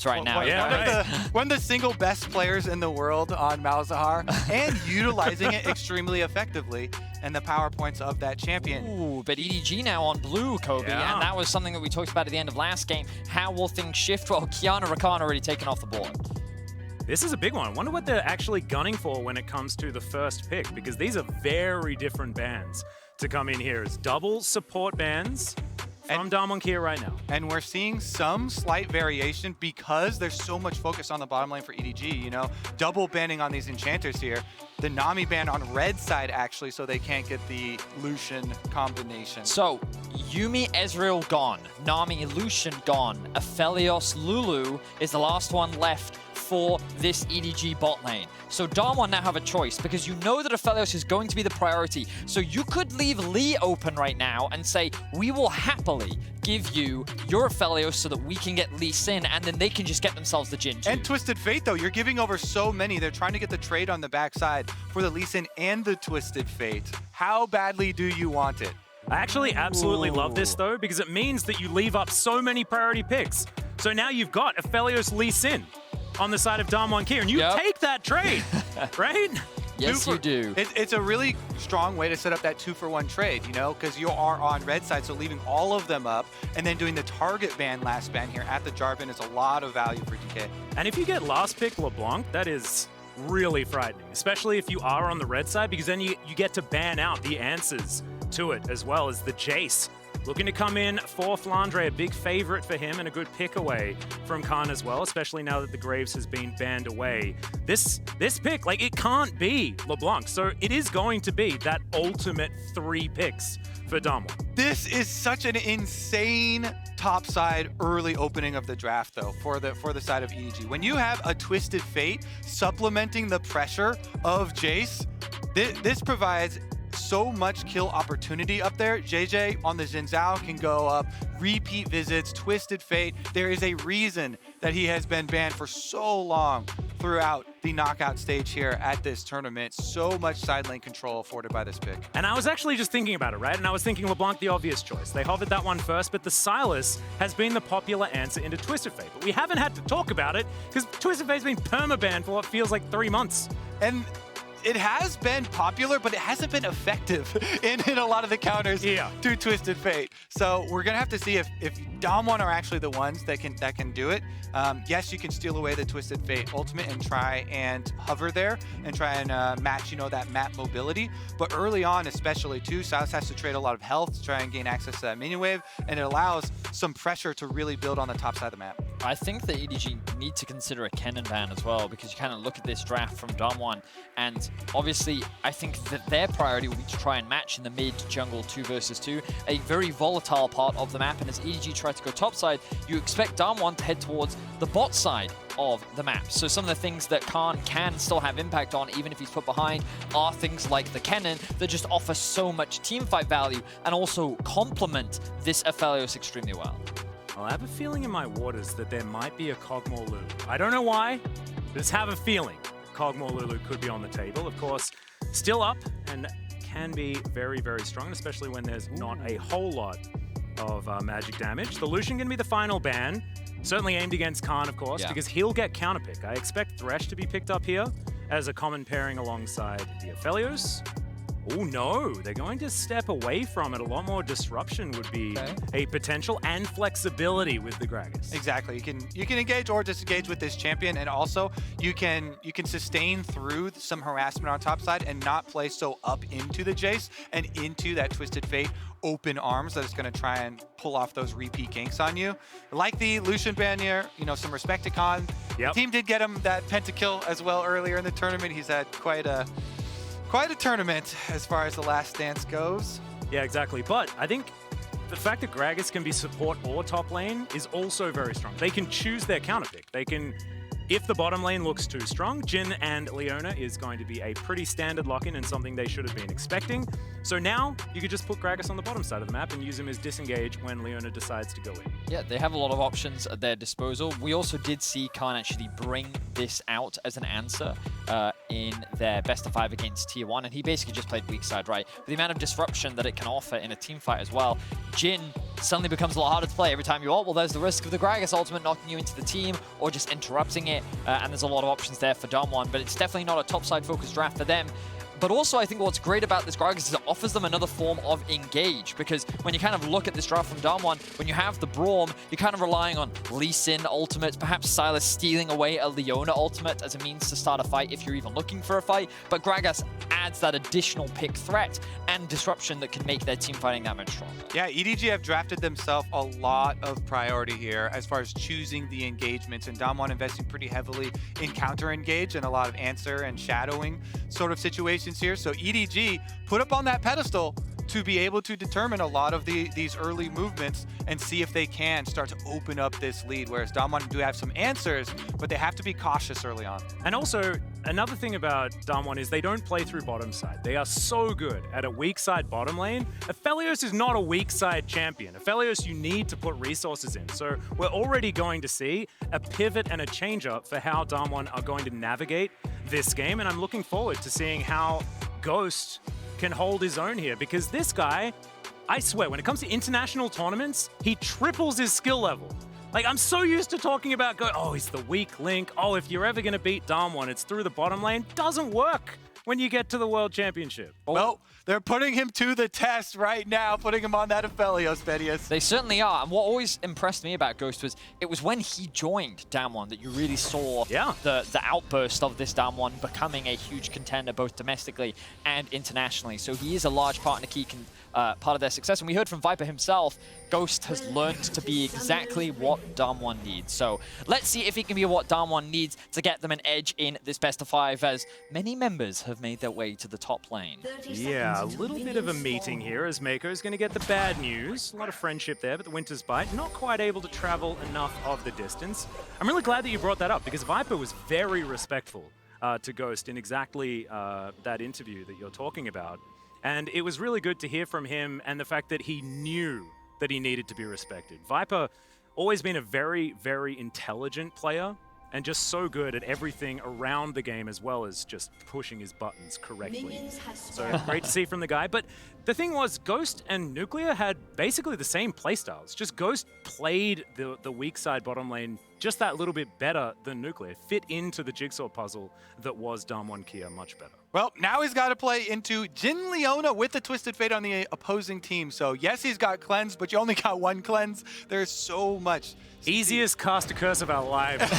right now. One of the single best players in the world on Malzahar and utilizing it extremely effectively and the power points of that champion. Ooh, but EDG now on blue, Kobe, and that was something that we talked about at the end of last game. How will things shift? Well, Kiana Rakan already taken off the board. This is a big one. I wonder what they're actually gunning for when it comes to the first pick, because these are very different bans to come in here as double support bans from Damwon right now. And we're seeing some slight variation because there's so much focus on the bottom lane for EDG, you know, double banning on these enchanters here. The Nami ban on red side actually, so they can't get the Lucian combination. So, Yuumi, Ezreal gone. Nami, Lucian gone. Aphelios, Lulu is the last one left for this EDG bot lane. So Damwon now have a choice because you know that Aphelios is going to be the priority. So you could leave Lee open right now and say, we will happily give you your Aphelios so that we can get Lee Sin, and then they can just get themselves the Jin too. And Twisted Fate though, you're giving over so many. They're trying to get the trade on the backside for the Lee Sin and the Twisted Fate. How badly do you want it? I actually absolutely love this though, because it means that you leave up so many priority picks. So now you've got Aphelios Lee Sin on the side of Damwon, and you take that trade, right? Yes, you do. It's a really strong way to set up that 2-for-1 trade, you know, because you are on red side, so leaving all of them up and then doing the target ban, last ban here at the Jarvan is a lot of value for DK. And if you get last pick LeBlanc, that is really frightening, especially if you are on the red side, because then you get to ban out the answers to it as well as the Jace. Looking to come in for Flandre, a big favorite for him and a good pick away from Khan as well, especially now that the Graves has been banned away. This pick, like, it can't be LeBlanc, so it is going to be that ultimate 3 picks for Damwon. This is such an insane topside early opening of the draft though for the side of EDG. When you have a Twisted Fate supplementing the pressure of Jace, this provides so much kill opportunity up there. JJ on the Xin Zhao can go up, repeat visits, Twisted Fate. There is a reason that he has been banned for so long throughout the knockout stage here at this tournament. So much side lane control afforded by this pick. And I was actually just thinking about it, right? And I was thinking LeBlanc, the obvious choice. They hovered that one first, but the Sylas has been the popular answer into Twisted Fate. But we haven't had to talk about it because Twisted Fate's been permabanned for what feels like 3 months. And it has been popular, but it hasn't been effective in a lot of the counters to Twisted Fate. So we're gonna have to see if Damwon are actually the ones that can do it. Yes, you can steal away the Twisted Fate ultimate and try and hover there and try and match, you know, that map mobility. But early on, especially too, Sylas has to trade a lot of health to try and gain access to that minion wave, and it allows some pressure to really build on the top side of the map. I think the EDG need to consider a Kennen ban as well, because you kind of look at this draft from Damwon, and obviously I think that their priority will be to try and match in the mid jungle 2 versus 2, a very volatile part of the map. And as EDG tries to go topside, you expect Damwon to head towards the bot side of the map. So some of the things that Khan can still have impact on, even if he's put behind, are things like the Kennen that just offer so much teamfight value and also complement this Aphelios extremely well. I have a feeling in my waters that there might be a Kog'Maw Lulu. I don't know why, just have a feeling Kog'Maw Lulu could be on the table. Of course, still up and can be very, very strong, especially when there's not a whole lot of magic damage. The Lucian going to be the final ban. Certainly aimed against Khan, of course, because he'll get counterpick. I expect Thresh to be picked up here as a common pairing alongside the Aphelios. Oh no, they're going to step away from it. A lot more disruption would be a potential, and flexibility with the Gragas. Exactly. You can engage or disengage with this champion, and also you can sustain through some harassment on top side and not play so up into the Jace and into that Twisted Fate open arms that is going to try and pull off those repeat ganks on you. Like the Lucian ban here, you know, some respect to Khan. The team did get him that pentakill as well earlier in the tournament. He's had quite a tournament as far as the last dance goes. Yeah, exactly. But I think the fact that Gragas can be support or top lane is also very strong. They can choose their counterpick. They can, if the bottom lane looks too strong, Jhin and Leona is going to be a pretty standard lock-in and something they should have been expecting. So now you could just put Gragas on the bottom side of the map and use him as disengage when Leona decides to go in. Yeah, they have a lot of options at their disposal. We also did see Khan actually bring this out as an answer in their best of 5 against Tier 1, and he basically just played weak side, right? With the amount of disruption that it can offer in a team fight as well, Jhin suddenly becomes a lot harder to play. Every time you ult, well, there's the risk of the Gragas ultimate knocking you into the team or just interrupting it, and there's a lot of options there for Damwon, but it's definitely not a topside focused draft for them. But also, I think what's great about this Gragas is it offers them another form of engage, because when you kind of look at this draft from Damwon, when you have the Braum, you're kind of relying on Lee Sin ultimates, perhaps Silas stealing away a Leona ultimate as a means to start a fight if you're even looking for a fight. But Gragas adds that additional pick threat and disruption that can make their team fighting that much stronger. Yeah, EDG have drafted themselves a lot of priority here as far as choosing the engagements, and Damwon investing pretty heavily in counter-engage and a lot of answer and shadowing sort of situations here. So EDG put up on that pedestal to be able to determine a lot of these early movements and see if they can start to open up this lead, whereas Damwon do have some answers, but they have to be cautious early on. And also, another thing about Damwon is they don't play through bottom side. They are so good at a weak side bottom lane. Aphelios is not a weak side champion. Aphelios, you need to put resources in. So we're already going to see a pivot and a change up for how Damwon are going to navigate this game, and I'm looking forward to seeing how Ghost can hold his own here, because this guy, I swear, when it comes to international tournaments, he triples his skill level. Like, I'm so used to talking about, oh, he's the weak link. Oh, if you're ever going to beat Damwon, it's through the bottom lane. Doesn't work when you get to the World Championship. Well, they're putting him to the test right now, putting him on that Aphelios, Vedius. They certainly are. And what always impressed me about Ghost was it was when he joined Damwon that you really saw the outburst of this Damwon becoming a huge contender both domestically and internationally. So he is a large part and a key part of their success. And we heard from Viper himself, Ghost has learned to be exactly what Damwon needs. So let's see if he can be what Damwon needs to get them an edge in this best of 5, as many members have made their way to the top lane. Yeah, a little bit of a meeting here as Mako is going to get the bad news. A lot of friendship there, but the Winter's Bite not quite able to travel enough of the distance. I'm really glad that you brought that up, because Viper was very respectful to Ghost in exactly that interview that you're talking about. And it was really good to hear from him, and the fact that he knew that he needed to be respected. Viper always been a very, very intelligent player, and just so good at everything around the game, as well as just pushing his buttons correctly. So great to see from the guy. But the thing was, Ghost and Nuclear had basically the same playstyles. Just Ghost played the weak side bottom lane just that little bit better than Nuclear. Fit into the jigsaw puzzle that was Damwon Kia much better. Well, now he's got to play into Jin Leona with the Twisted Fate on the opposing team. So yes, he's got cleanse, but you only got one cleanse. There's so much. Easiest caster curse of our lives.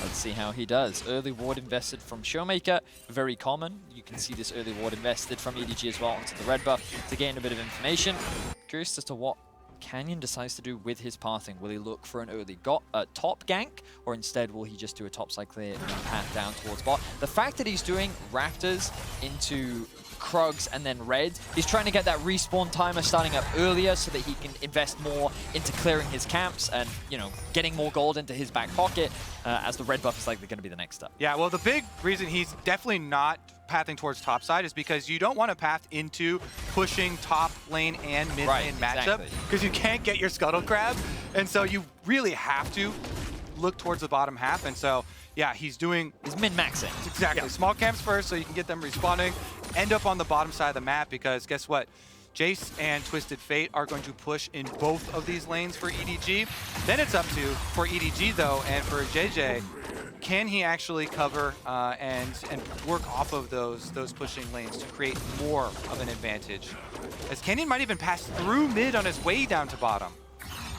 Let's see how he does. Early ward invested from Showmaker, very common. You can see this early ward invested from EDG as well onto the red buff to gain a bit of information. Curious as to what Canyon decides to do with his pathing. Will he look for an early top gank, or instead will he just do a topside clear and path down towards bot? The fact that he's doing Raptors into Krugs and then Red, he's trying to get that respawn timer starting up earlier so that he can invest more into clearing his camps and, you know, getting more gold into his back pocket, as the red buff is likely going to be the next step. Yeah, well, the big reason he's definitely not pathing towards top side is because you don't want to path into pushing top lane and mid lane matchup, because you can't get your scuttle crab, and so you really have to look towards the bottom half. And so yeah, he's min-maxing. Exactly. Small camps first so you can get them respawning, end up on the bottom side of the map, because guess what? Jace and Twisted Fate are going to push in both of these lanes for EDG. Then it's up to, for EDG though, and for JJ, can he actually cover and work off of those pushing lanes to create more of an advantage? As Canyon might even pass through mid on his way down to bottom.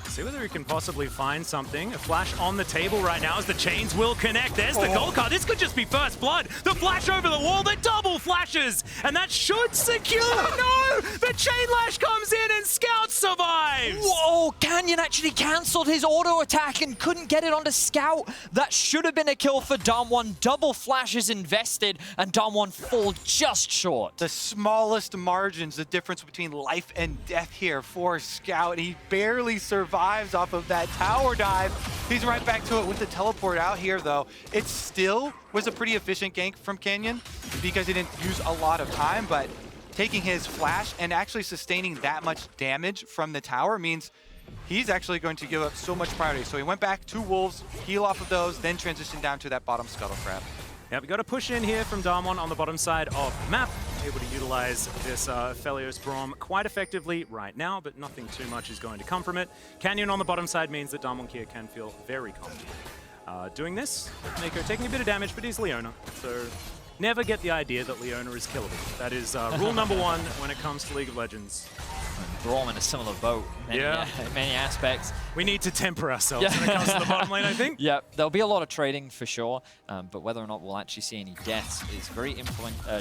See whether he can possibly find something. A flash on the table right now as the chains will connect. There's the gold card. This could just be first blood. The flash over the wall, the double flashes, and that should secure. No! The chain lash comes in and Scout survives! Whoa! Canyon actually cancelled his auto attack and couldn't get it onto Scout. That should have been a kill for Damwon. Double flashes invested, and Damwon fall just short. The smallest margins, the difference between life and death here for Scout. He barely survived off of that tower dive. He's right back to it with the teleport out here though. It still was a pretty efficient gank from Canyon because he didn't use a lot of time, but taking his flash and actually sustaining that much damage from the tower means he's actually going to give up so much priority. So he went back to Wolves, heal off of those, then transition down to that bottom Scuttle Crab. Yeah, we got to push in here from Damwon on the bottom side of the map. able to utilize this Felios Braum quite effectively right now, but nothing too much is going to come from it. Canyon on the bottom side means that Damwon Kia can feel very confident. Doing this, Mako taking a bit of damage, but he's Leona, so never get the idea that Leona is killable. That is rule number one when it comes to League of Legends. They're all in a similar boat in many aspects. We need to temper ourselves when it comes to the bottom lane, I think. Yeah, there'll be a lot of trading for sure, but whether or not we'll actually see any deaths is very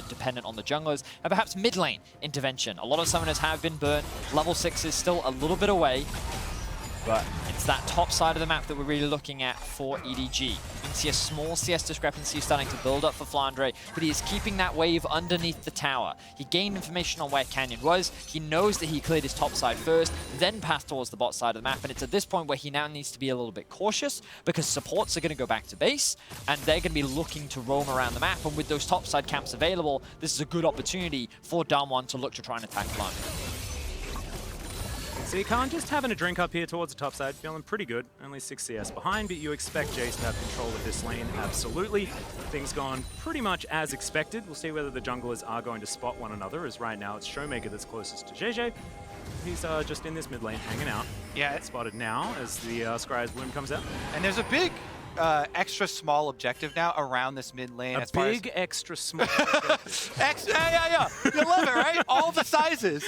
dependent on the junglers and perhaps mid lane intervention. A lot of summoners have been burnt. Level 6 is still a little bit away, but it's that top side of the map that we're really looking at for EDG. You can see a small CS discrepancy starting to build up for Flandre, but he is keeping that wave underneath the tower. He gained information on where Canyon was. He knows that he cleared his top side first, then passed towards the bot side of the map, and it's at this point where he now needs to be a little bit cautious because supports are going to go back to base, and they're going to be looking to roam around the map, and with those top side camps available, this is a good opportunity for Damwon to look to try and attack Flandre. So you can't just having a drink up here towards the top side, feeling pretty good. Only 6 CS behind, but you expect Jace to have control of this lane, absolutely. Things gone pretty much as expected. We'll see whether the junglers are going to spot one another, as right now it's Showmaker that's closest to JJ. He's just in this mid lane, hanging out. Yeah. Spotted now as the Scry's Bloom comes out. And there's a big extra small objective now around this mid lane. A big extra small objective. Yeah. You love it, right? All the sizes.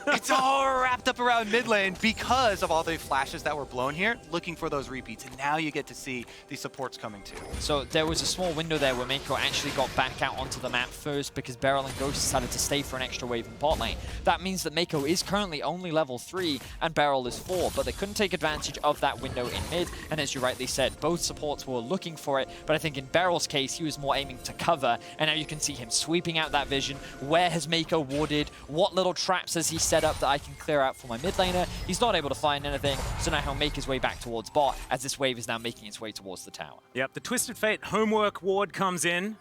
It's all wrapped up around mid lane because of all the flashes that were blown here, looking for those repeats. And now you get to see these supports coming too. So there was a small window there where Mako actually got back out onto the map first because Beryl and Ghost decided to stay for an extra wave in bot lane. That means that Mako is currently only level 3 and Beryl is 4, but they couldn't take advantage of that window in mid. And as you rightly said, both supports were looking for it, but I think in Beryl's case, he was more aiming to cover, and now you can see him sweeping out that vision. Where has Mako warded? What little traps has he set up that I can clear out for my mid laner? He's not able to find anything, so now he'll make his way back towards bot as this wave is now making its way towards the tower. Yep, the Twisted Fate homework ward comes in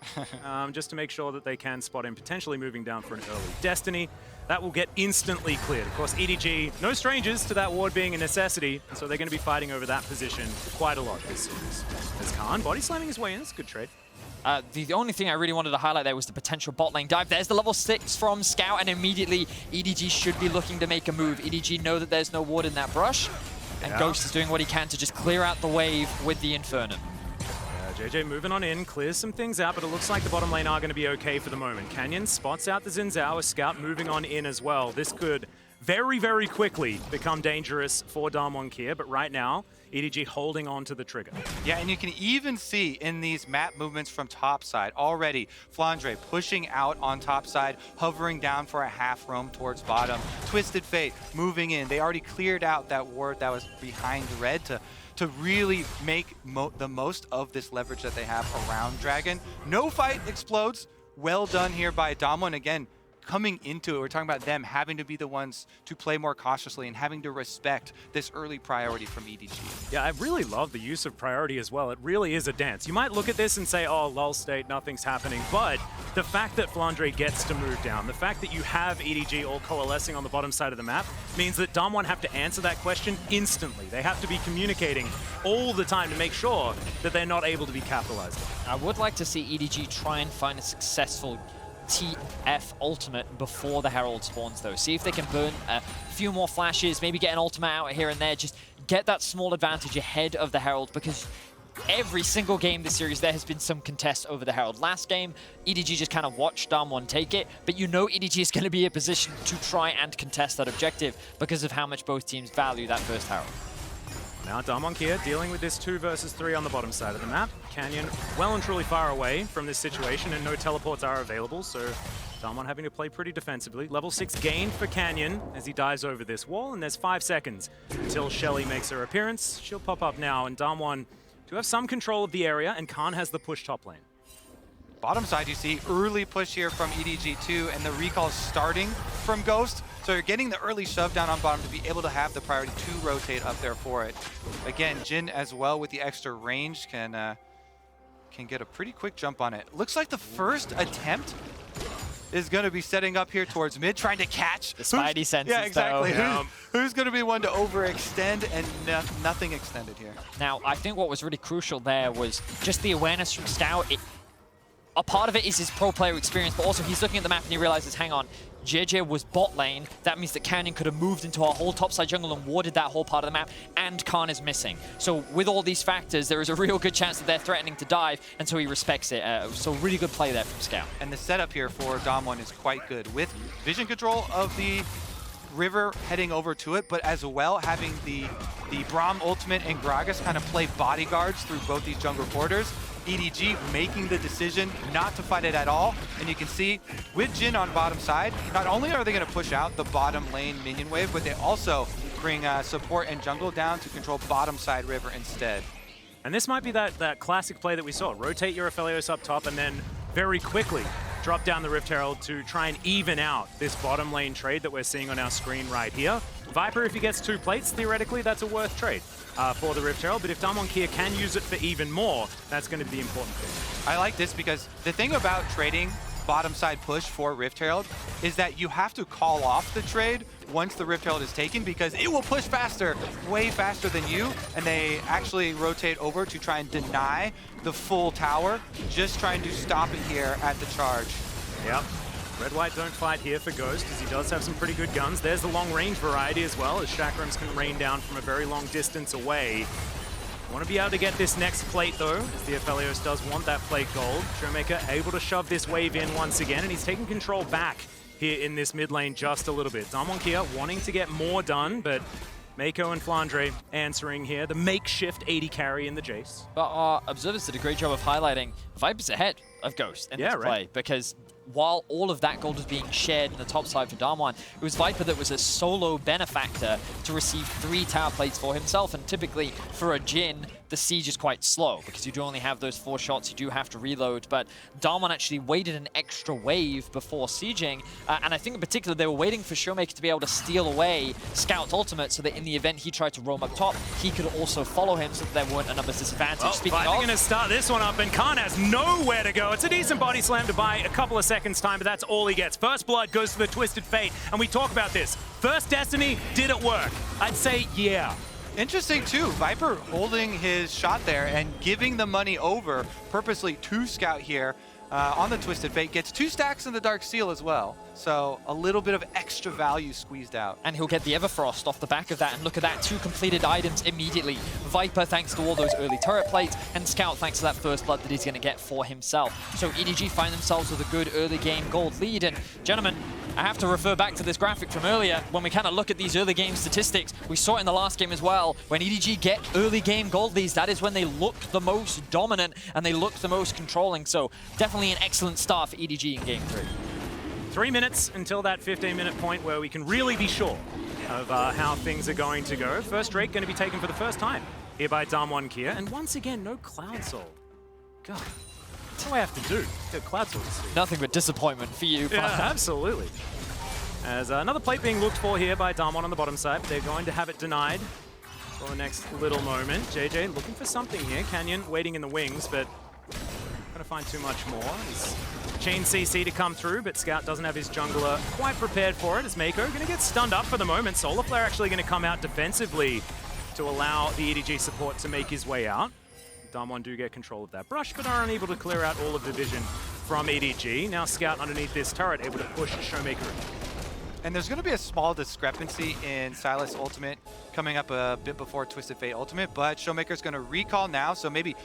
just to make sure that they can spot him, potentially moving down for an early Destiny. That will get instantly cleared. Of course, EDG, no strangers to that ward being a necessity, so they're going to be fighting over that position quite a lot this series. As Khan body slamming his way in, it's a good trade. The only thing I really wanted to highlight there was the potential bot lane dive. There's the level 6 from Scout, and immediately EDG should be looking to make a move. EDG know that there's no ward in that brush, and Ghost is doing what he can to just clear out the wave with the Infernum. JJ moving on in, clears some things out, but it looks like the bottom lane are going to be okay for the moment. Canyon spots out the Xin Zhao, a Scout moving on in as well. This could very, very quickly become dangerous for Damwon Kia, but right now, EDG holding on to the trigger. Yeah, and you can even see in these map movements from top side already, Flandre pushing out on top side, hovering down for a half roam towards bottom. Twisted Fate moving in. They already cleared out that ward that was behind red to really make the most of this leverage that they have around Dragon. No fight explodes. Well done here by Damwon. Again, coming into it, we're talking about them having to be the ones to play more cautiously and having to respect this early priority from EDG. Yeah, I really love the use of priority as well. It really is a dance. You might look at this and say, oh, lull state, nothing's happening. But the fact that Flandre gets to move down, the fact that you have EDG all coalescing on the bottom side of the map means that Damwon have to answer that question instantly. They have to be communicating all the time to make sure that they're not able to be capitalized on. I would like to see EDG try and find a successful TF ultimate before the Herald spawns though. See if they can burn a few more flashes, maybe get an ultimate out here and there, just get that small advantage ahead of the Herald, because every single game this series there has been some contest over the Herald. Last game, EDG just kind of watched Damwon take it, but you know EDG is going to be in a position to try and contest that objective because of how much both teams value that first Herald. Now Damwon Kia dealing with this 2 versus 3 on the bottom side of the map. Canyon well and truly far away from this situation, and no teleports are available, so Damwon having to play pretty defensively. Level 6 gain for Canyon as he dives over this wall, and there's 5 seconds until Shelly makes her appearance. She'll pop up now, and Damwon do have some control of the area, and Khan has the push top lane. Bottom side, you see early push here from EDG2, and the recall starting from Ghost. So you're getting the early shove down on bottom to be able to have the priority to rotate up there for it. Again, Jin as well with the extra range can get a pretty quick jump on it. Looks like the first attempt is going to be setting up here towards mid, trying to catch. The Spidey senses, yeah, exactly. though. Who's going to be one to overextend, and nothing extended here. Now, I think what was really crucial there was just the awareness from Scout. a part of it is his pro player experience, but also he's looking at the map and he realizes, hang on, JJ was bot lane. That means that Canyon could have moved into our whole topside jungle and warded that whole part of the map, and Khan is missing. So with all these factors, there is a real good chance that they're threatening to dive, and so he respects it. So really good play there from Scout. And the setup here for Dom1 is quite good, with vision control of the river heading over to it, but as well having the Braum ultimate and Gragas kind of play bodyguards through both these jungle quarters. EDG making the decision not to fight it at all. And you can see with Jhin on bottom side, not only are they going to push out the bottom lane minion wave, but they also bring support and jungle down to control bottom side river instead. And this might be that classic play that we saw. Rotate your Aphelios up top and then very quickly drop down the Rift Herald to try and even out this bottom lane trade that we're seeing on our screen right here. Viper, if he gets 2 plates, theoretically that's a worth trade for the Rift Herald, but if Damwon Kia can use it for even more, that's going to be the important thing. I like this because the thing about trading bottom side push for Rift Herald is that you have to call off the trade once the Rift Herald is taken, because it will push faster, way faster than you, and they actually rotate over to try and deny the full tower, just trying to stop it here at the charge. Yep. Red-White don't fight here for Ghost, as he does have some pretty good guns. There's the long-range variety as well, as Chakrams can rain down from a very long distance away. Want to be able to get this next plate, though, as the Aphelios does want that plate gold. Showmaker able to shove this wave in once again, and he's taking control back here in this mid lane just a little bit. Damwon Kia wanting to get more done, but Mako and Flandre answering here. The makeshift 80 carry in the Jace. But our observers did a great job of highlighting Viper's ahead of Ghost in this play, because while all of that gold was being shared in the top side for Damwon, it was Viper that was a solo benefactor to receive 3 tower plates for himself, and typically for a Jhin, the siege is quite slow because you do only have those 4 shots, you do have to reload, but Damwon actually waited an extra wave before sieging, and I think in particular they were waiting for Showmaker to be able to steal away Scout's ultimate so that in the event he tried to roam up top, he could also follow him so that there weren't a numbers disadvantage. Well, Speaking Viper of, going to start this one up, and Khan has nowhere to go. It's a decent body slam to buy a couple of seconds time, but that's all he gets. First blood goes to the Twisted Fate, and we talk about this. First Destiny, did it work? I'd say yeah. Interesting too, Viper holding his shot there and giving the money over purposely to Scout here on the Twisted Fate. Gets 2 stacks in the Dark Seal as well. So a little bit of extra value squeezed out. And he'll get the Everfrost off the back of that, and look at that, 2 completed items immediately. Viper thanks to all those early turret plates, and Scout thanks to that first blood that he's going to get for himself. So EDG find themselves with a good early game gold lead, and gentlemen, I have to refer back to this graphic from earlier. When we kind of look at these early game statistics, we saw it in the last game as well. When EDG get early game gold leads, that is when they look the most dominant and they look the most controlling. So definitely an excellent start for EDG in game 3. 3 minutes until that 15-minute point where we can really be sure of how things are going to go. First Drake going to be taken for the first time here by Damwon Kia. And once again, no Cloud Soul. God, that's what I have to do. Get Cloud Soul this week. Nothing but disappointment for you. Yeah, absolutely. As another plate being looked for here by Damwon on the bottom side. They're going to have it denied for the next little moment. JJ looking for something here. Canyon waiting in the wings, but going to find too much more. He's chain CC to come through, but Scout doesn't have his jungler quite prepared for it. As Mako going to get stunned up for the moment. Solar Flare actually going to come out defensively to allow the EDG support to make his way out. Damwon do get control of that brush, but are unable to clear out all of the vision from EDG. Now Scout underneath this turret, able to push Showmaker. And there's going to be a small discrepancy in Silas ultimate coming up a bit before Twisted Fate ultimate, but Showmaker's going to recall now, so maybe...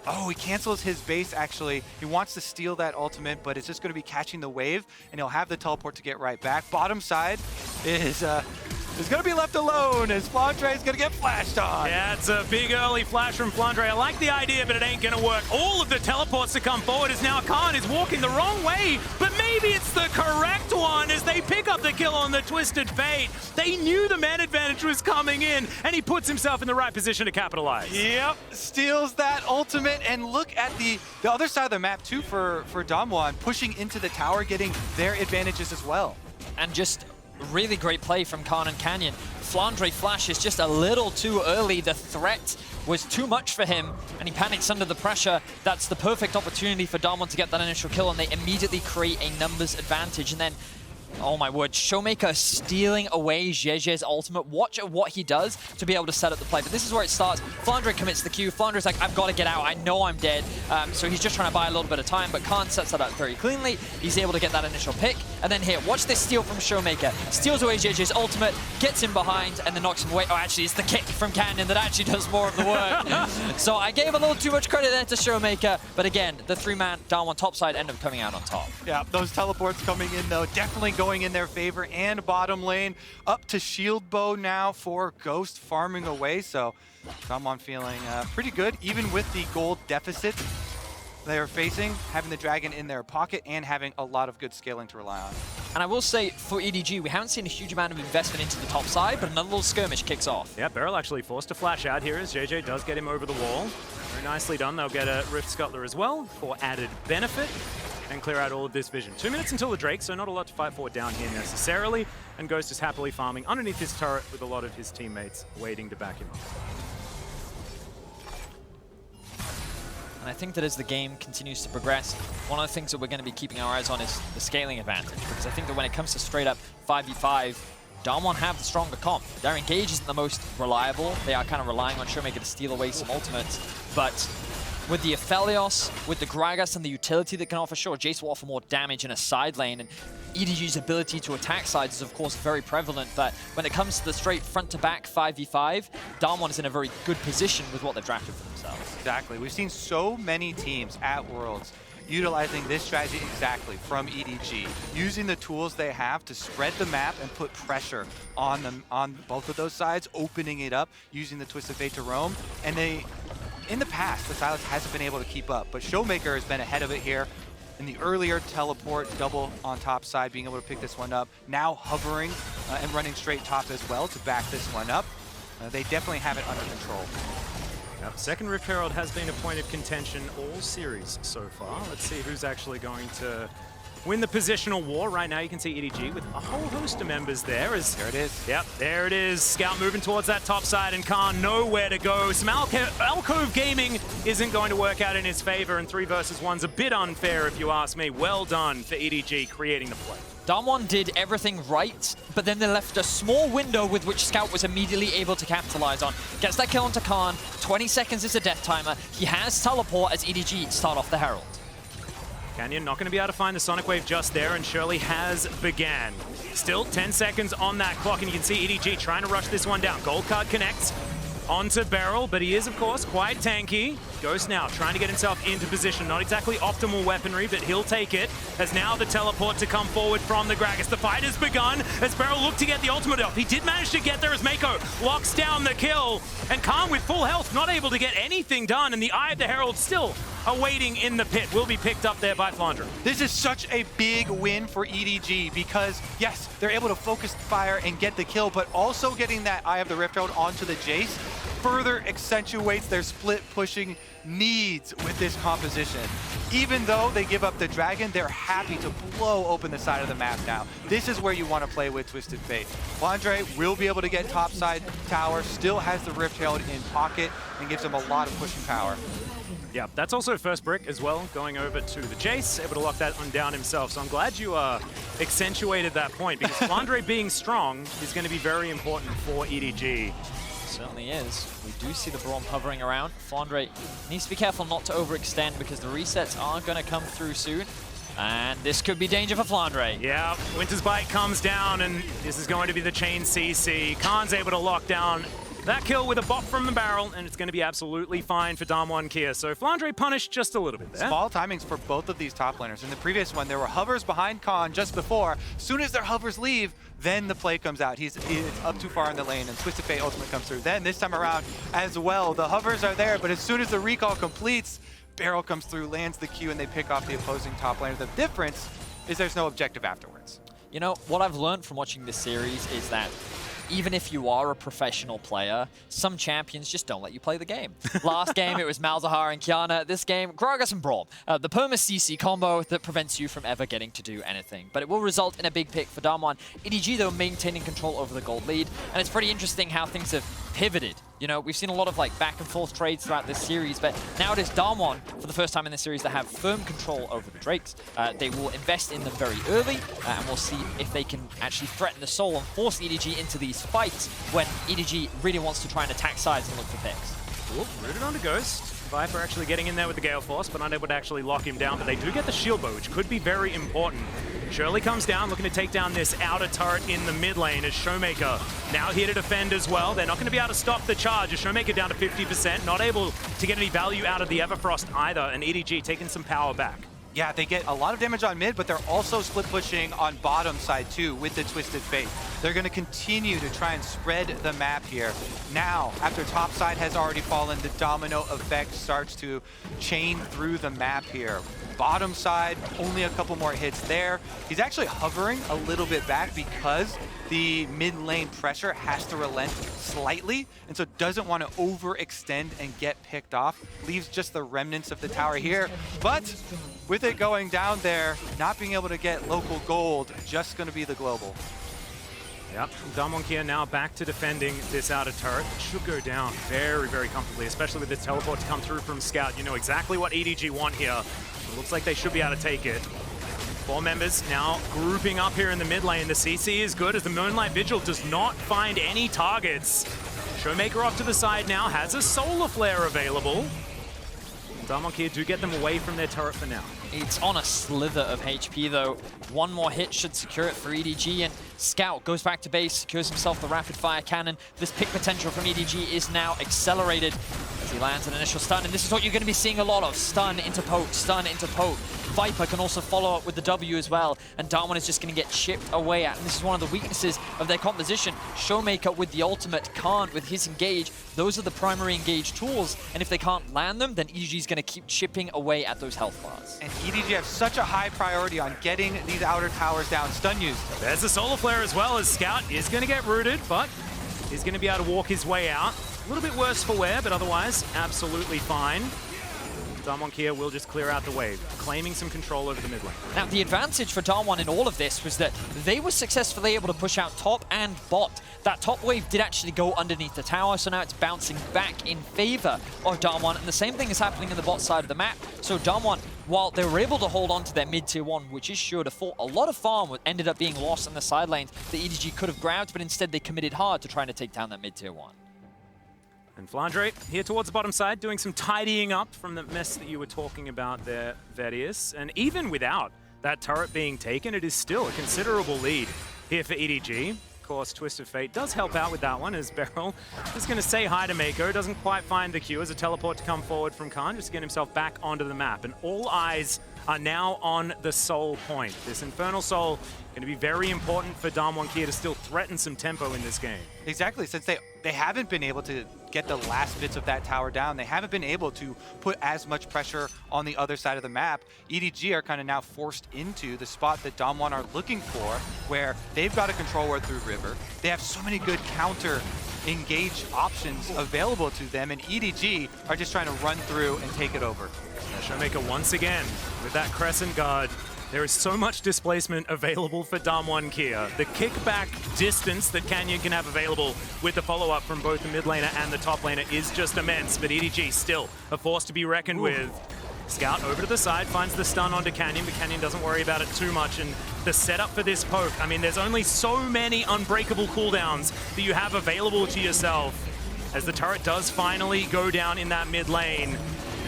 Oh, he cancels his base, actually. He wants to steal that ultimate, but it's just going to be catching the wave, and he'll have the teleport to get right back. Bottom side is going to be left alone as Flandre is going to get flashed on. Yeah, it's a big early flash from Flandre. I like the idea, but it ain't going to work. All of the teleports to come forward as now Khan is walking the wrong way, but maybe it's the correct one as they pick up the kill on the Twisted Fate. They knew the man advantage was coming in, and he puts himself in the right position to capitalize. Yep, steals that ultimate, and look at the other side of the map too for Damwon, pushing into the tower, getting their advantages as well. And just really great play from Khan and Canyon. Flandre flashes just a little too early. The threat was too much for him, and he panics under the pressure. That's the perfect opportunity for Damwon to get that initial kill, and they immediately create a numbers advantage. And then Oh my word, Showmaker stealing away Jeje's ultimate. Watch what he does to be able to set up the play. But this is where it starts. Flandre commits the Q. Flandre's like, I've got to get out. I know I'm dead. So he's just trying to buy a little bit of time, but Khan sets that up very cleanly. He's able to get that initial pick. And then here, watch this steal from Showmaker. Steals away Jeje's ultimate, gets him behind, and then knocks him away. Oh, actually, it's the kick from Canyon that actually does more of the work. So I gave a little too much credit there to Showmaker. But again, the three-man down one topside end up coming out on top. Yeah, those teleports coming in, though, definitely going in their favor. And bottom lane up to shield bow now for Ghost farming away. So someone feeling pretty good, even with the gold deficit they're facing, having the dragon in their pocket and having a lot of good scaling to rely on. And I will say, for EDG, we haven't seen a huge amount of investment into the top side, but another little skirmish kicks off. Yeah, Beryl actually forced to flash out here as JJ does get him over the wall. Very nicely done. They'll get a Rift Scuttler as well for added benefit and clear out all of this vision. 2 minutes until the Drake, so not a lot to fight for down here necessarily. And Ghost is happily farming underneath his turret with a lot of his teammates waiting to back him up. And I think that as the game continues to progress, one of the things that we're going to be keeping our eyes on is the scaling advantage. Because I think that when it comes to straight up 5v5, Damwon have the stronger comp. Their engage isn't the most reliable. They are kind of relying on Showmaker to steal away some ultimates. But with the Aphelios, with the Gragas and the utility that can offer, sure, Jace will offer more damage in a side lane, and EDG's ability to attack sides is of course very prevalent, but when it comes to the straight front-to-back 5v5, Damwon is in a very good position with what they've drafted for themselves. Exactly. We've seen so many teams at Worlds utilizing this strategy exactly from EDG, using the tools they have to spread the map and put pressure on them on both of those sides, opening it up, using the Twisted Fate to roam, and they in the past, the Sylas hasn't been able to keep up, but Showmaker has been ahead of it here. In the earlier teleport, double on top side, being able to pick this one up. Now hovering and running straight top as well to back this one up. They definitely have it under control. Yep. Second Rift Herald has been a point of contention all series so far. Let's see who's actually going to win the positional war. Right now you can see EDG with a whole host of members there. There it is. Yep, there it is. Scout moving towards that top side and Khan nowhere to go. Some Alcove Gaming isn't going to work out in his favor, and 3 versus 1's a bit unfair if you ask me. Well done for EDG creating the play. Damwon did everything right, but then they left a small window with which Scout was immediately able to capitalize on. Gets that kill onto Khan, 20 seconds is a death timer. He has teleport as EDG start off the Herald. Canyon not going to be able to find the Sonic Wave just there, and Shirley has began. Still 10 seconds on that clock, and you can see EDG trying to rush this one down. Gold card connects onto Beryl, but he is, of course, quite tanky. Ghost now trying to get himself into position. Not exactly optimal weaponry, but he'll take it. As now the teleport to come forward from the Gragas. The fight has begun as Beryl looked to get the ultimate off. He did manage to get there as Mako locks down the kill. And Khan with full health, not able to get anything done. And the Eye of the Herald still awaiting in the pit. Will be picked up there by Flandre. This is such a big win for EDG because, yes, they're able to focus fire and get the kill, but also getting that Eye of the Rift Herald onto the Jace further accentuates their split pushing needs with this composition. Even though they give up the dragon, they're happy to blow open the side of the map now. This is where you want to play with Twisted Fate. Flandre will be able to get topside tower, still has the Rift Herald in pocket, and gives them a lot of pushing power. Yeah, that's also first brick as well, going over to the Jace, able to lock that one down himself. So I'm glad you accentuated that point, because Flandre being strong is going to be very important for EDG. Certainly is. We do see the Braum hovering around. Flandre needs to be careful not to overextend because the resets are going to come through soon. And this could be danger for Flandre. Yeah, Winter's Bite comes down, and this is going to be the chain CC. Khan's able to lock down that kill with a bot from the barrel, and it's going to be absolutely fine for Damwon Kia. So Flandre punished just a little bit there. Small timings for both of these top laners. In the previous one, there were hovers behind Khan just before. As soon as their hovers leave, then the play comes out. He's up too far in the lane, and Twisted Fate ultimate comes through. Then this time around as well, the hovers are there, but as soon as the recall completes, Beryl comes through, lands the Q, and they pick off the opposing top laner. The difference is there's no objective afterwards. You know, what I've learned from watching this series is that even if you are a professional player, some champions just don't let you play the game. Last game, it was Malzahar and Kiana. This game, Gragas and Braum. The perma-CC combo that prevents you from ever getting to do anything. But it will result in a big pick for Damwon. EDG, though, maintaining control over the gold lead. And it's pretty interesting how things have pivoted. You know, we've seen a lot of like back and forth trades throughout this series, but now it is Damwon, for the first time in this series, that have firm control over the Drakes. They will invest in them very early, and we'll see if they can actually threaten the Soul and force EDG into these fights when EDG really wants to try and attack sides and look for picks. Cool, rooted onto Ghost. Viper actually getting in there with the Gale Force, but unable to actually lock him down. But they do get the shield bow, which could be very important. Shirley comes down, looking to take down this outer turret in the mid lane as Showmaker now here to defend as well. They're not going to be able to stop the charge as Showmaker down to 50%, not able to get any value out of the Everfrost either, and EDG taking some power back. Yeah, they get a lot of damage on mid, but they're also split pushing on bottom side too with the Twisted Fate. They're going to continue to try and spread the map here. Now, after top side has already fallen, the domino effect starts to chain through the map here. Bottom side, only a couple more hits there. He's actually hovering a little bit back because the mid lane pressure has to relent slightly, and so doesn't want to overextend and get picked off. Leaves just the remnants of the tower here, but with it going down there, not being able to get local gold, just going to be the global. Yep, Damwon Kia now back to defending this outer turret. It should go down very, very comfortably, especially with this teleport to come through from Scout. You know exactly what EDG want here. It looks like they should be able to take it. 4 members now grouping up here in the mid lane. The CC is good as the Moonlight Vigil does not find any targets. Showmaker off to the side now, has a Solar Flare available. Damwon Kia do get them away from their turret for now. It's on a slither of HP though. One more hit should secure it for EDG, and Scout goes back to base, secures himself the rapid fire cannon. This pick potential from EDG is now accelerated as he lands an initial stun, and this is what you're going to be seeing a lot of. Stun into poke, stun into poke. Viper can also follow up with the W as well, and Damwon is just going to get chipped away at, and this is one of the weaknesses of their composition. Showmaker with the ultimate can't with his engage. Those are the primary engage tools, and if they can't land them, then EDG is going to keep chipping away at those health bars. And EDG have such a high priority on getting these outer towers down. Stun used. There's the Solar Flare as well, as Scout is going to get rooted, but he's going to be able to walk his way out. A little bit worse for wear, but otherwise absolutely fine. Damwon Kia will just clear out the wave, claiming some control over the mid lane. Now, the advantage for Damwon in all of this was that they were successfully able to push out top and bot. That top wave did actually go underneath the tower, so now it's bouncing back in favor of Damwon, and the same thing is happening in the bot side of the map. So Damwon, while they were able to hold on to their mid-tier 1, which is sure to fall, a lot of farm ended up being lost in the side lanes that EDG could have grabbed, but instead they committed hard to trying to take down that mid-tier 1. And Flandre here towards the bottom side, doing some tidying up from the mess that you were talking about there, Vedius. And even without that turret being taken, it is still a considerable lead here for EDG. Of course, Twist of Fate does help out with that one, as Beryl is going to say hi to Mako. Doesn't quite find the Q as a teleport to come forward from Khan, just to get himself back onto the map. And all eyes are now on the Soul Point. This Infernal Soul going to be very important for Damwon Kia to still threaten some tempo in this game. Exactly, since they haven't been able to get the last bits of that tower down. They haven't been able to put as much pressure on the other side of the map. EDG are kind of now forced into the spot that Damwon are looking for, where they've got a control ward through River. They have so many good counter engage options available to them, and EDG are just trying to run through and take it over. Showmaker once again with that Crescent Guard. There is so much displacement available for Damwon Kia. The kickback distance that Canyon can have available with the follow-up from both the mid laner and the top laner is just immense, but EDG still a force to be reckoned with. Scout over to the side, finds the stun onto Canyon, but Canyon doesn't worry about it too much. And the setup for this poke, I mean, there's only so many unbreakable cooldowns that you have available to yourself. As the turret does finally go down in that mid lane,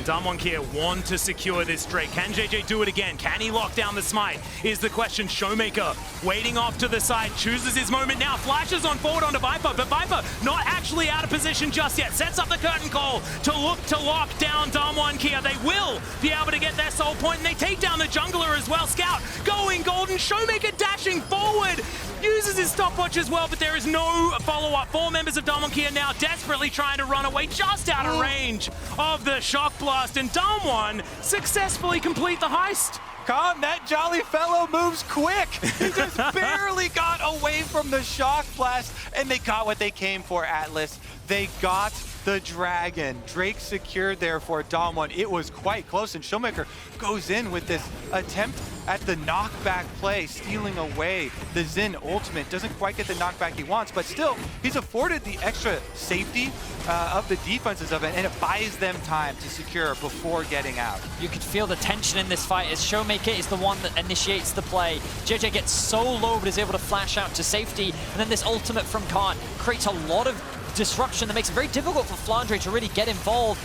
Damwon Kia want to secure this Drake. Can JJ do it again? Can he lock down the smite? Is the question. Showmaker waiting off to the side, chooses his moment now, flashes on forward onto Viper, but Viper not actually out of position just yet. Sets up the curtain call to look to lock down Damwon Kia. They will be able to get their Soul Point, and they take down the jungler as well. Scout going golden, Showmaker dashing forward, uses his stopwatch as well, but there is no follow-up. 4 members of Damwon Kia now desperately trying to run away, just out of range of the shock blast, and Damwon successfully complete the heist. Khan, that jolly fellow moves quick. He just barely got away from the shock blast, and they got what they came for, Atlas. They got the Dragon. Drake secured there for Dom1. It was quite close, and Showmaker goes in with this attempt at the knockback play, stealing away the Xin ultimate. Doesn't quite get the knockback he wants, but still, he's afforded the extra safety of the defenses of it, and it buys them time to secure before getting out. You could feel the tension in this fight as Showmaker is the one that initiates the play. JJ gets so low but is able to flash out to safety, and then this ultimate from Khan creates a lot of disruption that makes it very difficult for Flandre to really get involved.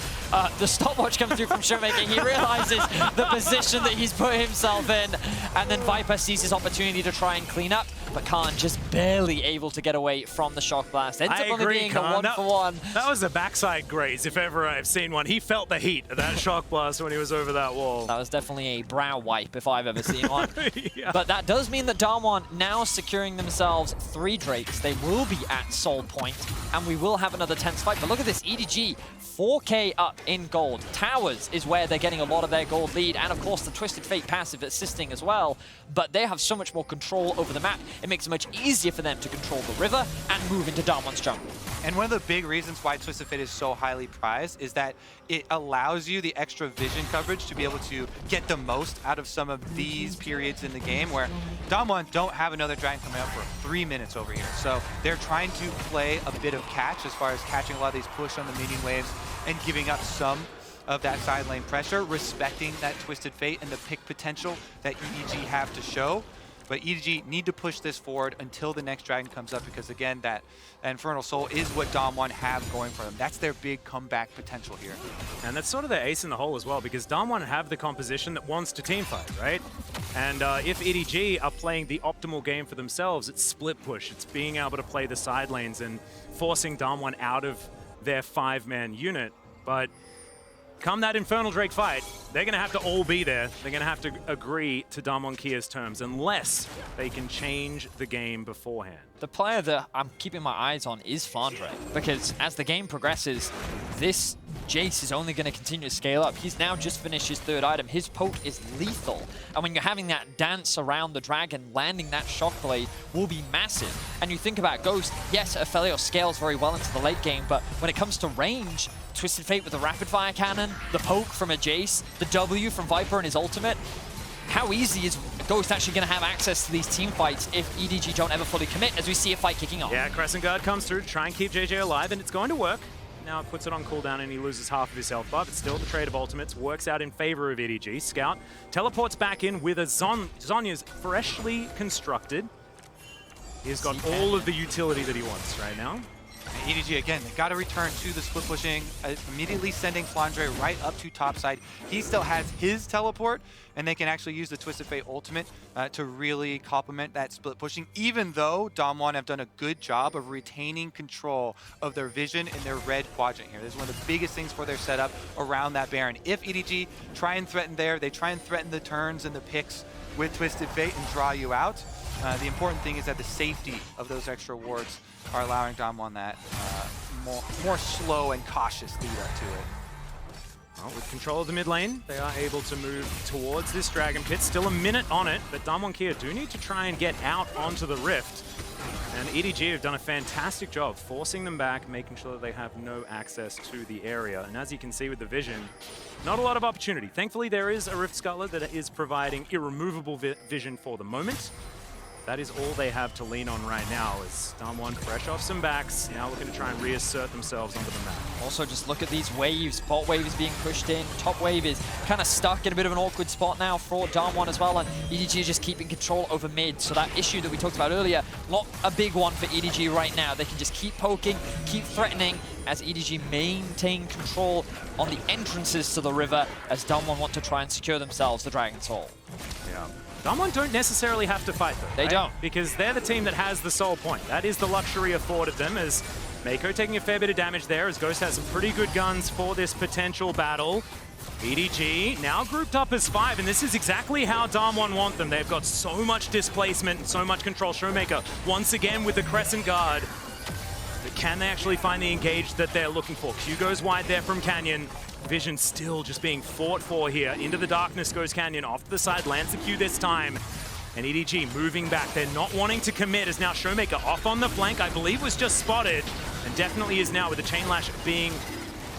The stopwatch comes through from Showmaker. He realizes the position that he's put himself in, and then Viper sees his opportunity to try and clean up, but Khan just barely able to get away from the shock blast. Ends up only being a 1-for-1. That was a backside graze, if ever I've seen one. He felt the heat of that shock blast when he was over that wall. That was definitely a brow wipe if I've ever seen one. Yeah. But that does mean that Dam1 now securing themselves 3 Drakes. They will be at Soul Point, and we will have another tense fight. But look at this, EDG 4K up in gold. Towers is where they're getting a lot of their gold lead, and of course the Twisted Fate passive assisting as well, but they have so much more control over the map. It makes it much easier for them to control the river and move into Dam1's jungle. And one of the big reasons why Twisted Fate is so highly prized is that it allows you the extra vision coverage to be able to get the most out of some of these periods in the game where Dam1 don't have another Dragon coming up for 3 minutes over here. So they're trying to play a bit of catch as far as catching a lot of these push on the median waves and giving up some of that side lane pressure, respecting that Twisted Fate and the pick potential that EDG have to show. But EDG need to push this forward until the next Dragon comes up, because again, that Infernal Soul is what Dam1 have going for them. That's their big comeback potential here. And that's sort of their ace in the hole as well, because Dam1 have the composition that wants to teamfight, right? And if EDG are playing the optimal game for themselves, it's split push. It's being able to play the side lanes and forcing Dam1 out of their 5-man unit. But come that Infernal Drake fight, they're going to have to all be there. They're going to have to agree to Dam1 Kia's terms unless they can change the game beforehand. The player that I'm keeping my eyes on is Flandre, because as the game progresses, this Jace is only going to continue to scale up. He's now just finished his 3rd item. His poke is lethal. And when you're having that dance around the dragon, landing that shock blade will be massive. And you think about Ghost, yes, Aphelios scales very well into the late game, but when it comes to range, Twisted Fate with the rapid fire cannon, the poke from a Jace, the W from Viper and his ultimate, how easy is Ghost actually going to have access to these team fights if EDG don't ever fully commit, as we see a fight kicking off? Yeah, Crescent Guard comes through to try and keep JJ alive, and it's going to work. Now it puts it on cooldown and he loses half of his health bar, but still the trade of ultimates works out in favor of EDG. Scout teleports back in with a Zhonya's freshly constructed. He's got all of the utility that he wants right now. EDG, again, they got to return to the split pushing, immediately sending Flandre right up to topside. He still has his teleport, and they can actually use the Twisted Fate ultimate to really complement that split pushing, even though Dam1 have done a good job of retaining control of their vision in their red quadrant here. This is one of the biggest things for their setup around that Baron. If EDG try and threaten there, they try and threaten the turns and the picks with Twisted Fate and draw you out. The important thing is that the safety of those extra wards are allowing Dam1 that more slow and cautious lead up to it. Well, with control of the mid lane, they are able to move towards this Dragon Pit. Still a minute on it, but Dam1 Kia do need to try and get out onto the Rift. And EDG have done a fantastic job forcing them back, making sure that they have no access to the area. And as you can see with the vision, not a lot of opportunity. Thankfully, there is a Rift Scuttler that is providing irremovable vision for the moment. That is all they have to lean on right now, is Dam1 fresh off some backs, now looking to try and reassert themselves onto the map. Also, just look at these waves. Bot wave is being pushed in. Top wave is kind of stuck in a bit of an awkward spot now for Dam1 as well, and EDG is just keeping control over mid. So that issue that we talked about earlier, not a big one for EDG right now. They can just keep poking, keep threatening, as EDG maintain control on the entrances to the river, as Dam1 want to try and secure themselves the Dragon Soul. Yeah. Dam1 don't necessarily have to fight though. They don't. Because they're the team that has the soul point. That is the luxury afforded them, as Mako taking a fair bit of damage there, as Ghost has some pretty good guns for this potential battle. EDG now grouped up as 5, and this is exactly how Dam1 want them. They've got so much displacement and so much control. Showmaker once again with the Crescent Guard. But can they actually find the engage that they're looking for? Q goes wide there from Canyon. Vision still just being fought for here. Into the darkness goes Canyon, off to the side, lands the Q this time. And EDG moving back. They're not wanting to commit, as now Showmaker off on the flank, I believe was just spotted, and definitely is now with the Chain Lash being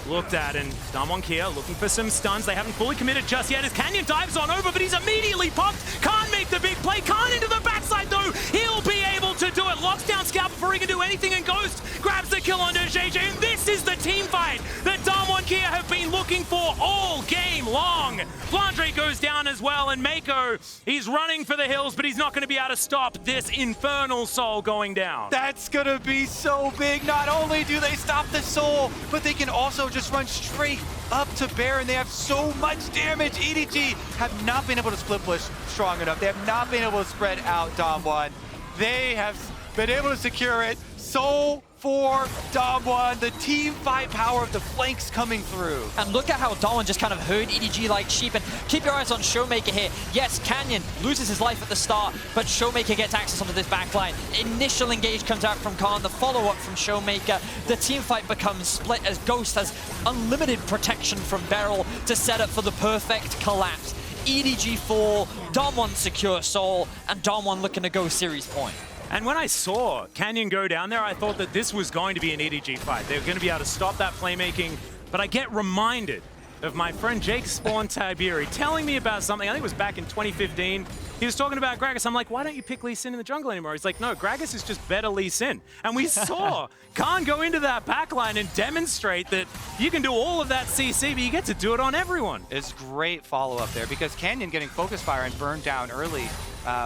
looked at, and Damwon Kia looking for some stuns. They haven't fully committed just yet as Canyon dives on over, but he's immediately popped. Can't make the big play. Can't into the backside though. He'll be able to do it. Locks down Scout before he can do anything, and Ghost grabs the kill onto JJ. And this is the team fight that Damwon Kia have been looking for all game long. Flandre goes down as well, and Mako, he's running for the hills, but he's not going to be able to stop this Infernal Soul going down. That's gonna be so big. Not only do they stop the Soul, but they can also just run straight up to Baron. They have so much damage. EDG have not been able to split push strong enough. They have not been able to spread out Damwon. They have been able to secure it. Soul for Damwon, the team fight power of the flanks coming through. And look at how Damwon just kind of herd EDG like sheep. And keep your eyes on Showmaker here. Yes, Canyon loses his life at the start, but Showmaker gets access onto this backline. Initial engage comes out from Khan, the follow-up from Showmaker. The team fight becomes split as Ghost has unlimited protection from Beryl to set up for the perfect collapse. EDG fall, Damwon secure Soul, and Damwon looking to go series point. And when I saw Canyon go down there, I thought that this was going to be an EDG fight. They were going to be able to stop that playmaking, but I get reminded of my friend Jake Spawn Tiberi telling me about something. I think it was back in 2015. He was talking about Gragas. I'm like, why don't you pick Lee Sin in the jungle anymore? He's like, no, Gragas is just better Lee Sin. And we saw Khan go into that backline and demonstrate that you can do all of that CC, but you get to do it on everyone. It's great follow-up there because Canyon getting focus fire and burned down early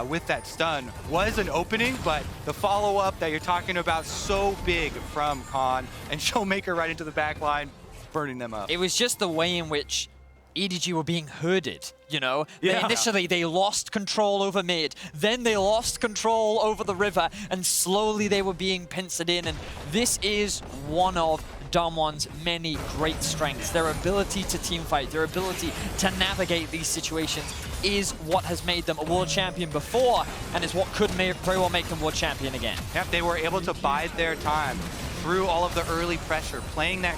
with that stun was an opening, but the follow-up that you're talking about, so big from Khan and Showmaker right into the back line, burning them up. It was just the way in which EDG were being herded, you know? Yeah. Initially, they lost control over mid, then they lost control over the river, and slowly they were being pincered in, and this is one of Damwon's many great strengths. Their ability to teamfight, their ability to navigate these situations is what has made them a world champion before, and is what could very well make them world champion again. Yep, they were able to bide their time through all of the early pressure, playing that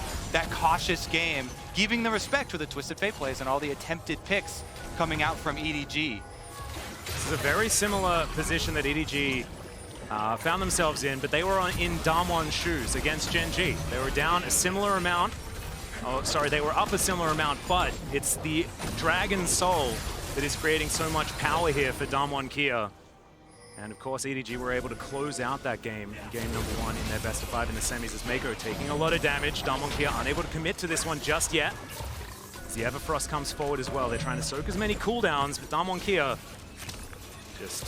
cautious game, giving the respect to the Twisted Fate plays and all the attempted picks coming out from EDG. This is a very similar position that EDG found themselves in, but they were in Damwon's shoes against Gen G. They were down a similar amount. Oh, sorry, they were up a similar amount, but it's the Dragon Soul that is creating so much power here for Damwon Kia. And of course, EDG were able to close out that game number 1 in their best of 5 in the semis as Mako taking a lot of damage. Damwon Kia unable to commit to this one just yet. As the Everfrost comes forward as well. They're trying to soak as many cooldowns, but Damwon Kia just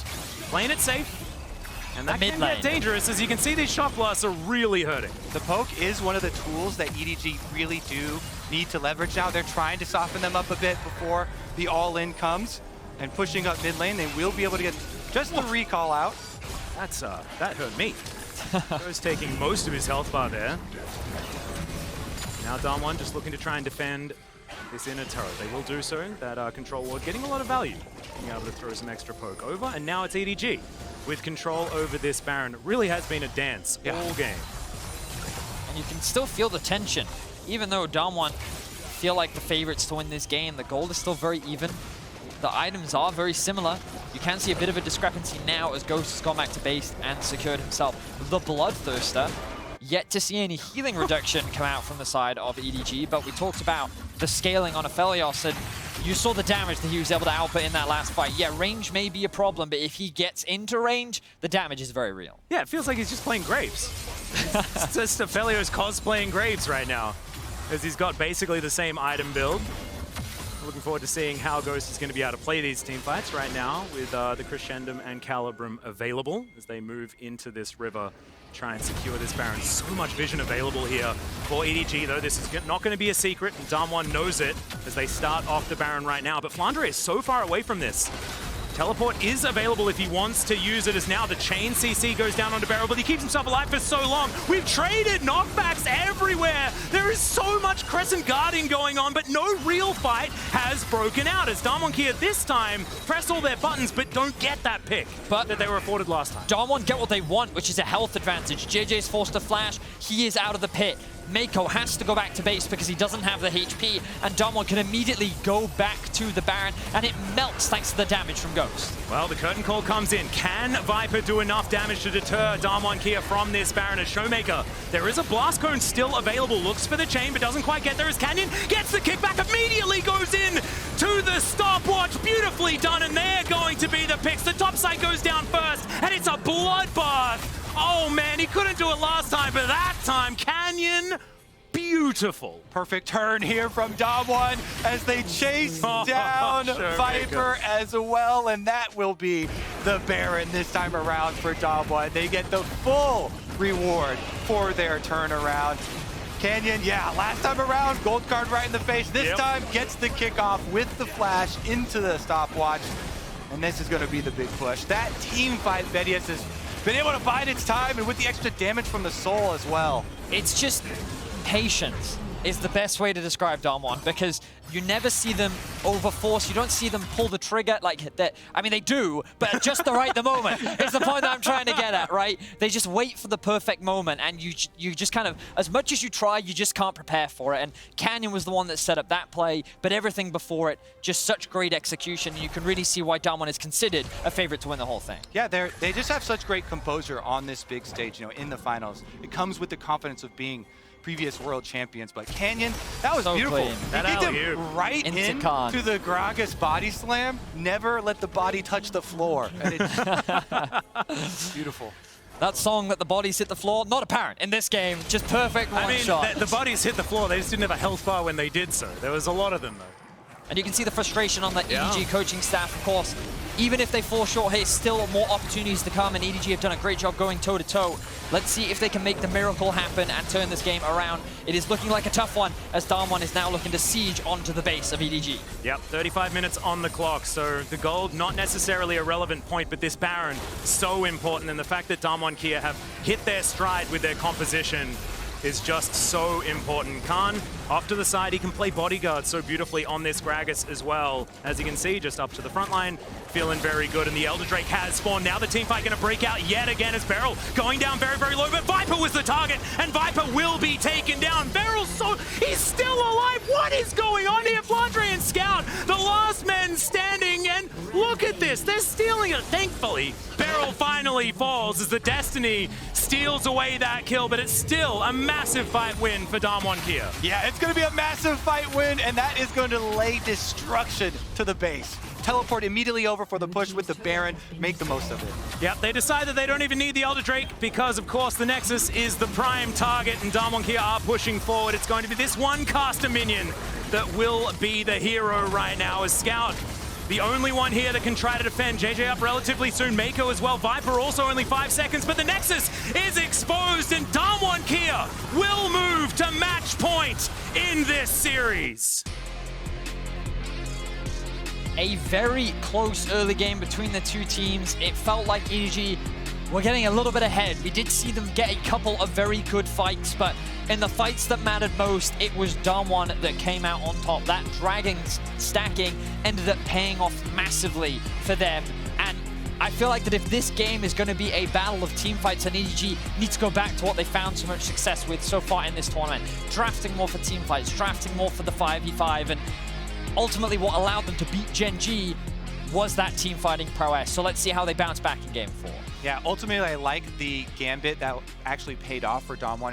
playing it safe. And that can get dangerous. As you can see, these shock blasts are really hurting. The poke is one of the tools that EDG really do need to leverage now. They're trying to soften them up a bit before the all-in comes. And pushing up mid lane, they will be able to get just the recall out. That hurt me. Joe's taking most of his health bar there. Now Damwon just looking to try and defend this inner turret. They will do so. That control ward getting a lot of value. Being able to throw some extra poke over. And now it's EDG with control over this Baron. It really has been a dance all game. And you can still feel the tension. Even though Damwon feel like the favorites to win this game, the gold is still very even. The items are very similar. You can see a bit of a discrepancy now as Ghost has gone back to base and secured himself the Bloodthirster. Yet to see any healing reduction come out from the side of EDG, but we talked about the scaling on Aphelios, and you saw the damage that he was able to output in that last fight. Yeah, range may be a problem, but if he gets into range, the damage is very real. Yeah, it feels like he's just playing Graves. It's just Aphelios cosplaying Graves right now, as he's got basically the same item build. Looking forward to seeing how Ghost is going to be able to play these team fights right now with the Crescendum and Calibrum available as they move into this river, try and secure this Baron. So much vision available here for EDG, though. This is not going to be a secret, and Damwon knows it as they start off the Baron right now. But Flandre is so far away from this. Teleport is available if he wants to use it, as now the chain CC goes down onto Beryl, but he keeps himself alive for so long. We've traded knockbacks everywhere. There is so much Crescent guarding going on, but no real fight has broken out, as Damwon Kia this time press all their buttons, but don't get that pick that they were afforded last time. Damwon get what they want, which is a health advantage. JJ's forced to flash. He is out of the pit. Mako has to go back to base because he doesn't have the HP, and Damwon can immediately go back to the Baron, and it melts thanks to the damage from Ghost. Well, the curtain call comes in. Can Viper do enough damage to deter Damwon Kia from this Baron as Showmaker? There is a Blast Cone still available. Looks for the chain, but doesn't quite get there as Canyon gets the kickback, immediately goes in to the stopwatch. Beautifully done, and they're going to be the picks. The top side goes down first, and it's a bloodbath. Oh man, he couldn't do it last time, but that time, Canyon, beautiful. Perfect turn here from Damwon as they chase down Viper as well, and that will be the Baron this time around for Damwon. They get the full reward for their turnaround. Canyon, yeah, last time around, gold card right in the face. This time gets the kickoff with the flash into the stopwatch, and this is going to be the big push. That team fight, Vedius has been able to bide its time, and with the extra damage from the soul as well. It's just patience is the best way to describe Damwon, because you never see them overforce. You don't see them pull the trigger like that. I mean, they do, but at just the right moment is the point that I'm trying to get at, right? They just wait for the perfect moment, and you just kind of, as much as you try, you just can't prepare for it. And Canyon was the one that set up that play, but everything before it, just such great execution. You can really see why Damwon is considered a favorite to win the whole thing. Yeah, they just have such great composure on this big stage, you know, in the finals. It comes with the confidence of being previous world champions, but Canyon, that was so beautiful. Clean. He kicked him right into the Gragas body slam, never let the body touch the floor. And it's beautiful. That song that the bodies hit the floor, not apparent in this game, just perfect one shot. I mean, the bodies hit the floor, they just didn't have a health bar when they did so. There was a lot of them though. And you can see the frustration on the EDG coaching staff, of course. Even if they fall short here, still more opportunities to come, and EDG have done a great job going toe-to-toe. Let's see if they can make the miracle happen and turn this game around. It is looking like a tough one, as Damwon is now looking to siege onto the base of EDG. Yep, 35 minutes on the clock, so the gold, not necessarily a relevant point, but this Baron, so important, and the fact that Damwon Kia have hit their stride with their composition is just so important. Khan, off to the side, he can play bodyguard so beautifully on this Gragas as well. As you can see, just up to the front line, feeling very good, and the Elder Drake has spawned. Now the team fight gonna break out yet again as Beryl going down very, very low, but Viper was the target, and Viper will be taken down. Beryl, he's still alive. What is going on here? Flandre and Scout, the last men standing, and look at this, they're stealing it. Thankfully, Beryl finally falls as the Destiny steals away that kill, but it's still a massive fight win for Damwon Kia. Yeah, it's going to be a massive fight win, and that is going to lay destruction to the base. Teleport immediately over for the push with the Baron. Make the most of it. Yep, they decide that they don't even need the Elder Drake because, of course, the Nexus is the prime target, and Damwon Kia are pushing forward. It's going to be this one caster minion that will be the hero right now as Scout, the only one here that can try to defend. JJ up relatively soon, Mako as well. Viper also only 5 seconds, but the Nexus is exposed, and Damwon Kia will move to match point in this series. A very close early game between the two teams. It felt like EDG were getting a little bit ahead. We did see them get a couple of very good fights, but in the fights that mattered most, it was Damwon that came out on top. That dragging, stacking ended up paying off massively for them. And I feel like that if this game is going to be a battle of team fights, and EDG needs to go back to what they found so much success with so far in this tournament, drafting more for team fights, drafting more for the 5v5, and ultimately what allowed them to beat Gen G was that team fighting prowess. So let's see how they bounce back in game 4. Yeah, ultimately I like the gambit that actually paid off for Damwon.